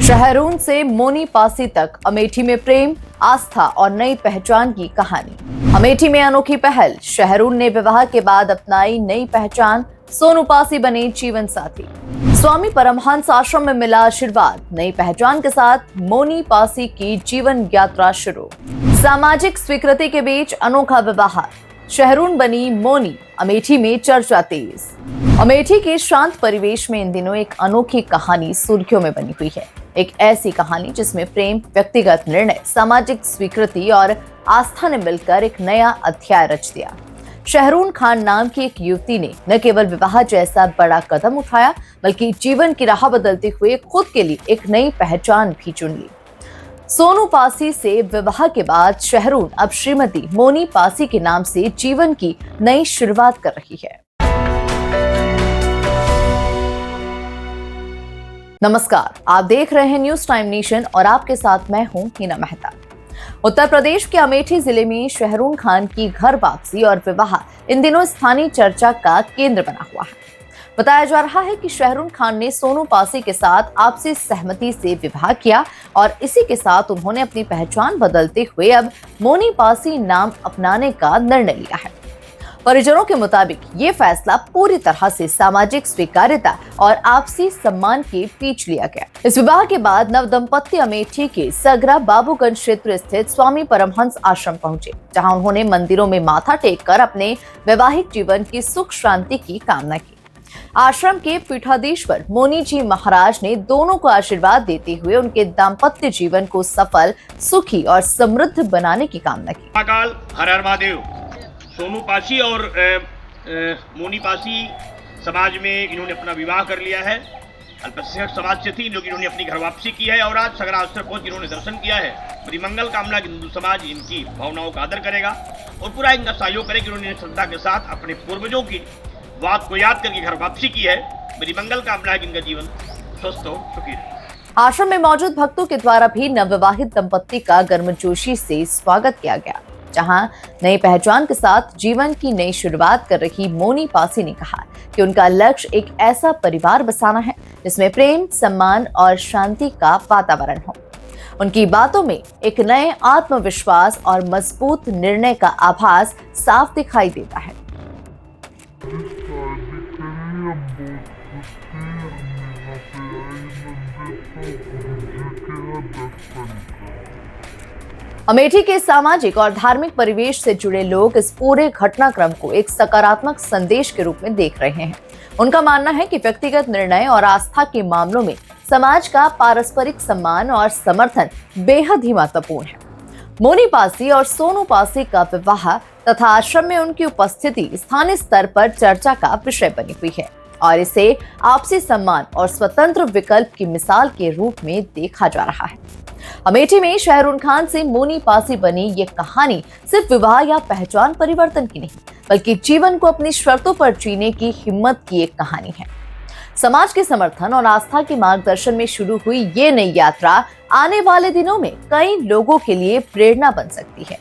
शहरून से मोनी पासी तक अमेठी में प्रेम, आस्था और नई पहचान की कहानी। अमेठी में अनोखी पहल, शहरून ने विवाह के बाद अपनाई नई पहचान, सोनू पासी बने जीवन साथी। स्वामी परमहंस आश्रम में मिला आशीर्वाद, नई पहचान के साथ मोनी पासी की जीवन यात्रा शुरू। सामाजिक स्वीकृति के बीच अनोखा विवाह, शहरून बनी मोनी, अमेठी में चर्चा तेज। अमेठी के शांत परिवेश में इन दिनों एक अनोखी कहानी सुर्खियों में बनी हुई है। एक ऐसी कहानी जिसमें प्रेम, व्यक्तिगत निर्णय, सामाजिक स्वीकृति और आस्था ने मिलकर एक नया अध्याय रच दिया। शहरून खान नाम की एक युवती ने न केवल विवाह जैसा बड़ा कदम उठाया, बल्कि जीवन की राह बदलते हुए खुद के लिए एक नई पहचान भी चुन ली। सोनू पासी से विवाह के बाद शहरून अब श्रीमती मोनी पासी के नाम से जीवन की नई शुरुआत कर रही है। नमस्कार, आप देख रहे हैं न्यूज टाइम नेशन और आपके साथ मैं हूं हिना मेहता। उत्तर प्रदेश के अमेठी जिले में शहरून खान की घर वापसी और विवाह इन दिनों स्थानीय चर्चा का केंद्र बना हुआ है। बताया जा रहा है कि शहरून खान ने सोनू पासी के साथ आपसी सहमति से विवाह किया और इसी के साथ उन्होंने अपनी पहचान बदलते हुए अब मोनी पासी नाम अपनाने का निर्णय लिया है। परिजनों के मुताबिक ये फैसला पूरी तरह से सामाजिक स्वीकार्यता और आपसी सम्मान के बीच लिया गया। इस विवाह के बाद नवदंपति अमेठी के सगरा बाबूगंज क्षेत्र स्थित स्वामी परमहंस आश्रम पहुंचे, जहां उन्होंने मंदिरों में माथा टेक कर अपने वैवाहिक जीवन की सुख शांति की कामना की। आश्रम के पीठाधीश्वर मोनी जी महाराज ने दोनों को आशीर्वाद देते हुए उनके दाम्पत्य जीवन को सफल, सुखी और समृद्ध बनाने की कामना की। महाकाल हर हर महादेव। सोनू पासी और मोनी पासी समाज में इन्होंने अपना विवाह कर लिया है। अल्पसंख्यक समाज से थी, लेकिन इन्होंने अपनी घर वापसी की है और आज सगरा अवसर पहुंच इन्होंने दर्शन किया है। बड़ी मंगल कामना की हिंदू समाज इनकी भावनाओं का आदर करेगा और पूरा इनका सहयोग करेगा। इन्होंने श्रद्धा के साथ अपने पूर्वजों की बात को याद करके घर वापसी की है। मेरी मंगल कामना है कि इनका जीवन स्वस्थ हो, सुखी रहे। आश्रम में मौजूद भक्तों के द्वारा भी नवविवाहित दंपत्ति का गर्मजोशी से स्वागत किया गया, जहां नई पहचान के साथ जीवन की नई शुरुआत कर रही मोनी पासी ने कहा कि उनका लक्ष्य एक ऐसा परिवार बसाना है जिसमें प्रेम, सम्मान और शांति का वातावरण हो। उनकी बातों में एक नए आत्मविश्वास और मजबूत निर्णय का आभास साफ दिखाई देता है। अमेठी के सामाजिक और धार्मिक परिवेश से जुड़े लोग इस पूरे घटनाक्रम को एक सकारात्मक संदेश के रूप में देख रहे हैं। उनका मानना है कि व्यक्तिगत निर्णय और आस्था के मामलों में समाज का पारस्परिक सम्मान और समर्थन बेहद ही महत्वपूर्ण है। मोनी पासी और सोनू पासी का विवाह तथा आश्रम में उनकी उपस्थिति स्थानीय स्तर पर चर्चा का विषय बनी हुई है और इसे आपसी सम्मान और स्वतंत्र विकल्प की मिसाल के रूप में देखा जा रहा है। अमेठी में शहरून खान से मोनी पासी बनी ये कहानी सिर्फ विवाह या पहचान परिवर्तन की नहीं, बल्कि जीवन को अपनी शर्तों पर जीने की हिम्मत की एक कहानी है। समाज के समर्थन और आस्था के मार्गदर्शन में शुरू हुई ये नई यात्रा आने वाले दिनों में कई लोगों के लिए प्रेरणा बन सकती है।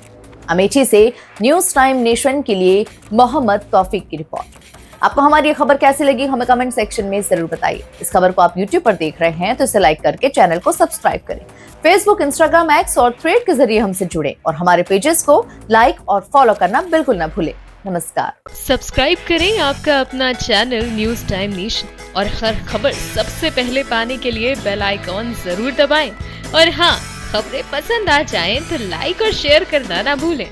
अमेठी से न्यूज टाइम नेशन के लिए मोहम्मद तौफीक की रिपोर्ट। आपको हमारी ये खबर कैसी लगी हमें कमेंट सेक्शन में जरूर बताइए। इस खबर को आप YouTube पर देख रहे हैं तो इसे लाइक करके चैनल को सब्सक्राइब करें। फेसबुक, इंस्टाग्राम, एक्स और थ्रेड के जरिए हमसे जुड़े और हमारे पेजेस को लाइक और फॉलो करना बिल्कुल न भूलें। नमस्कार। सब्सक्राइब करें आपका अपना चैनल न्यूज टाइम नेशन और हर खबर सबसे पहले पाने के लिए बेल आइकॉन जरूर दबाएं। और हाँ, खबरें पसंद आ जाएं तो लाइक और शेयर करना ना भूलें।